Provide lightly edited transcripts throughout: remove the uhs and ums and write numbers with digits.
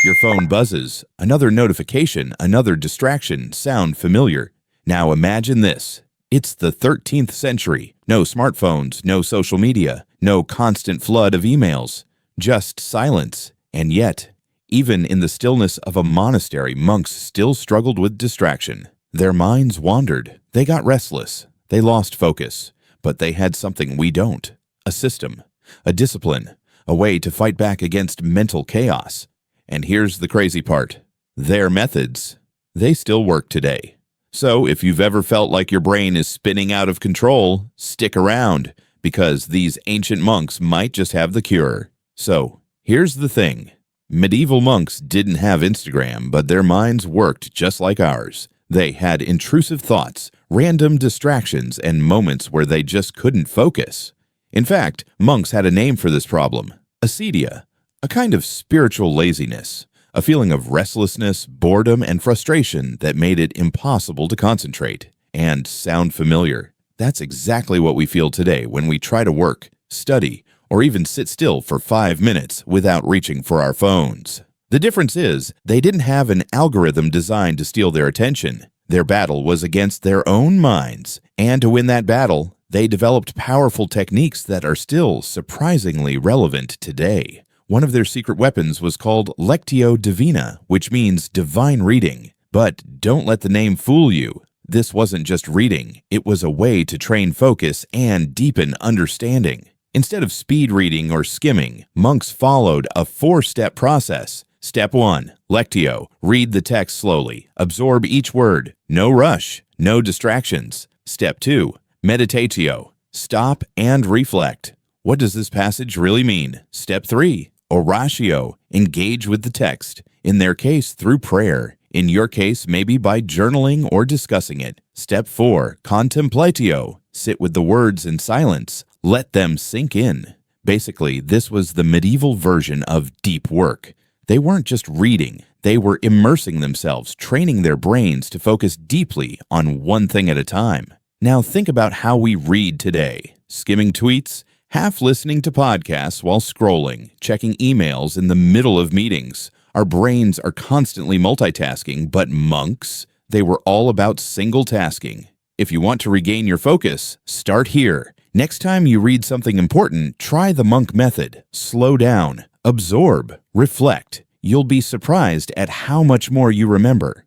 Your phone buzzes. Another notification, another distraction. Sound familiar? Now imagine this. It's the 13th century. No smartphones, no social media, no constant flood of emails. Just silence. And yet, even in the stillness of a monastery, monks still struggled with distraction. Their minds wandered. They got restless. They lost focus. But they had something we don't. A system. A discipline. A way to fight back against mental chaos. And here's the crazy part. Their methods, they still work today. So if you've ever felt like your brain is spinning out of control, stick around, because these ancient monks might just have the cure. So, here's the thing. Medieval monks didn't have Instagram, but their minds worked just like ours. They had intrusive thoughts, random distractions, and moments where they just couldn't focus. In fact, monks had a name for this problem, acedia. A kind of spiritual laziness, a feeling of restlessness, boredom, and frustration that made it impossible to concentrate. And sound familiar? That's exactly what we feel today when we try to work, study, or even sit still for 5 minutes without reaching for our phones. The difference is, they didn't have an algorithm designed to steal their attention. Their battle was against their own minds, and to win that battle, they developed powerful techniques that are still surprisingly relevant today. One of their secret weapons was called Lectio Divina, which means divine reading. But don't let the name fool you. This wasn't just reading. It was a way to train focus and deepen understanding. Instead of speed reading or skimming, monks followed a 4-step process. Step 1, Lectio. Read the text slowly. Absorb each word. No rush. No distractions. Step 2, Meditatio. Stop and reflect. What does this passage really mean? Step 3, Oratio. Engage with the text. In their case, through prayer. In your case, maybe by journaling or discussing it. Step 4, Contemplatio. Sit with the words in silence. Let them sink in. Basically, this was the medieval version of deep work. They weren't just reading. They were immersing themselves, training their brains to focus deeply on one thing at a time. Now think about how we read today. Skimming tweets, half listening to podcasts while scrolling, checking emails in the middle of meetings. Our brains are constantly multitasking, but monks, they were all about single tasking. If you want to regain your focus, start here. Next time you read something important, try the monk method. Slow down, absorb, reflect. You'll be surprised at how much more you remember.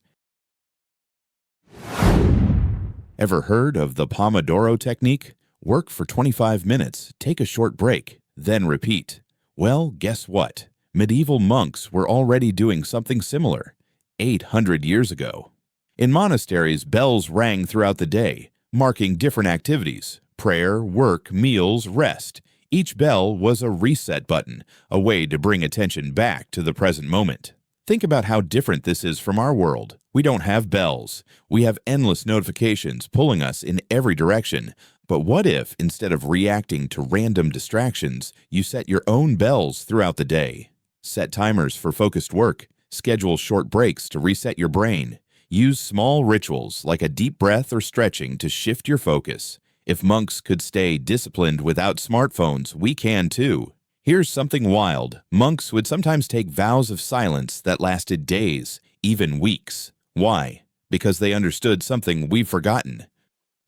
Ever heard of the Pomodoro technique? Work for 25 minutes, take a short break, then repeat. Well, guess what? Medieval monks were already doing something similar 800 years ago. In monasteries, bells rang throughout the day, marking different activities: prayer, work, meals, rest. Each bell was a reset button, a way to bring attention back to the present moment. Think about how different this is from our world. We don't have bells. We have endless notifications pulling us in every direction. But what if, instead of reacting to random distractions, you set your own bells throughout the day? Set timers for focused work. Schedule short breaks to reset your brain. Use small rituals like a deep breath or stretching to shift your focus. If monks could stay disciplined without smartphones, we can too. Here's something wild. Monks would sometimes take vows of silence that lasted days, even weeks. Why? Because they understood something we've forgotten.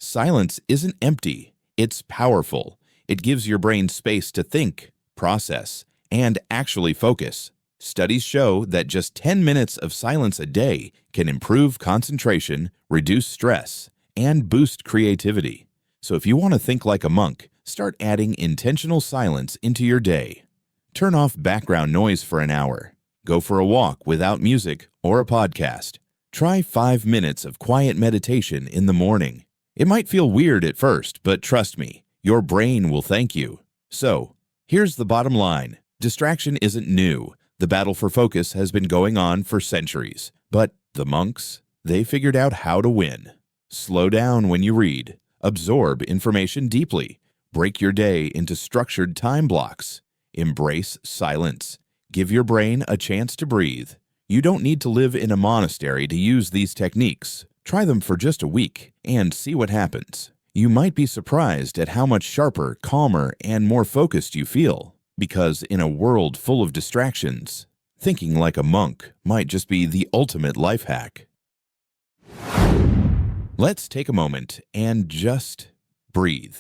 Silence isn't empty. It's powerful. It gives your brain space to think, process, and actually focus. Studies show that just 10 minutes of silence a day can improve concentration, reduce stress, and boost creativity. So if you want to think like a monk, start adding intentional silence into your day. Turn off background noise for an hour. Go for a walk without music or a podcast. Try 5 minutes of quiet meditation in the morning. It might feel weird at first, but trust me, your brain will thank you. So, here's the bottom line. Distraction isn't new. The battle for focus has been going on for centuries. But the monks, they figured out how to win. Slow down when you read. Absorb information deeply. Break your day into structured time blocks. Embrace silence. Give your brain a chance to breathe. You don't need to live in a monastery to use these techniques. Try them for just a week and see what happens. You might be surprised at how much sharper, calmer, and more focused you feel. Because in a world full of distractions, Thinking like a monk might just be the ultimate life hack. Let's take a moment and just breathe.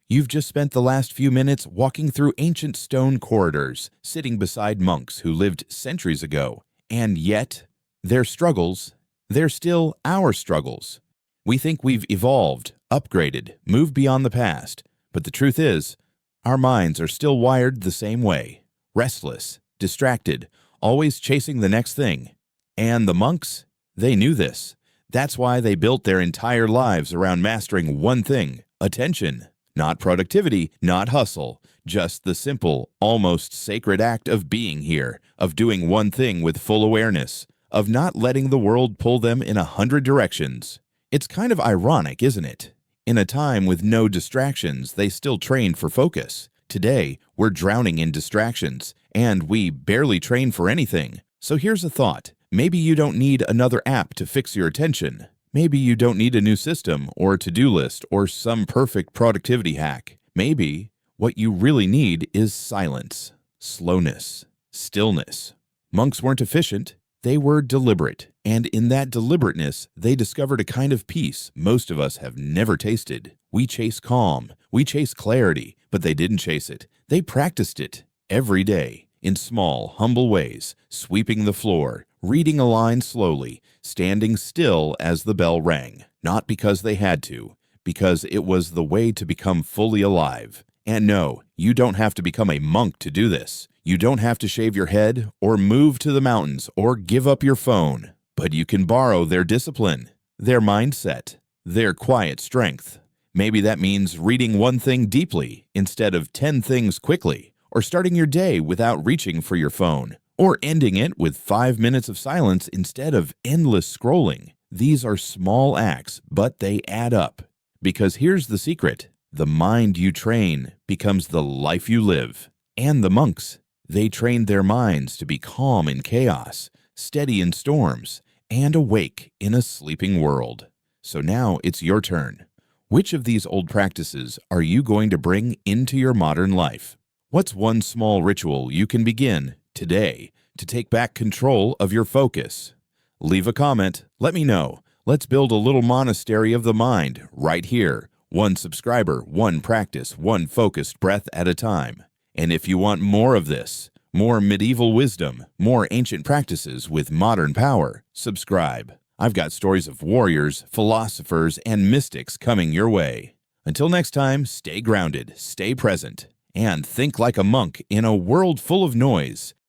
You've just spent the last few minutes walking through ancient stone corridors, sitting beside monks who lived centuries ago, and yet their struggles, they're still our struggles. We think we've evolved, upgraded, moved beyond the past, but the truth is, our minds are still wired the same way, restless, distracted, always chasing the next thing. And the monks, they knew this. That's why they built their entire lives around mastering one thing: attention. Not productivity, not hustle, just the simple, almost sacred act of being here, of doing one thing with full awareness, of not letting the world pull them in 100 directions. It's kind of ironic, isn't it? In a time with no distractions, they still trained for focus. Today, we're drowning in distractions, and we barely train for anything. So here's a thought. Maybe you don't need another app to fix your attention. Maybe you don't need a new system or to-do list or some perfect productivity hack. Maybe what you really need is silence, slowness, stillness. Monks weren't efficient, they were deliberate. And in that deliberateness, they discovered a kind of peace most of us have never tasted. We chase calm, we chase clarity, but they didn't chase it. They practiced it every day in small, humble ways, sweeping the floor, reading a line slowly, standing still as the bell rang. Not because they had to, because it was the way to become fully alive. And no, you don't have to become a monk to do this. You don't have to shave your head, or move to the mountains, or give up your phone. But you can borrow their discipline, their mindset, their quiet strength. Maybe that means reading one thing deeply instead of 10 things quickly, or starting your day without reaching for your phone, or ending it with 5 minutes of silence instead of endless scrolling. These are small acts, but they add up. Because here's the secret: the mind you train becomes the life you live. And the monks, they trained their minds to be calm in chaos, steady in storms, and awake in a sleeping world. So now it's your turn. Which of these old practices are you going to bring into your modern life? What's one small ritual you can begin today to take back control of your focus? Leave a comment. Let me know. Let's build a little monastery of the mind right here. One subscriber, one practice, one focused breath at a time. And if you want more of this, more medieval wisdom, more ancient practices with modern power, subscribe. I've got stories of warriors, philosophers, and mystics coming your way. Until next time, stay grounded, stay present, and think like a monk in a world full of noise.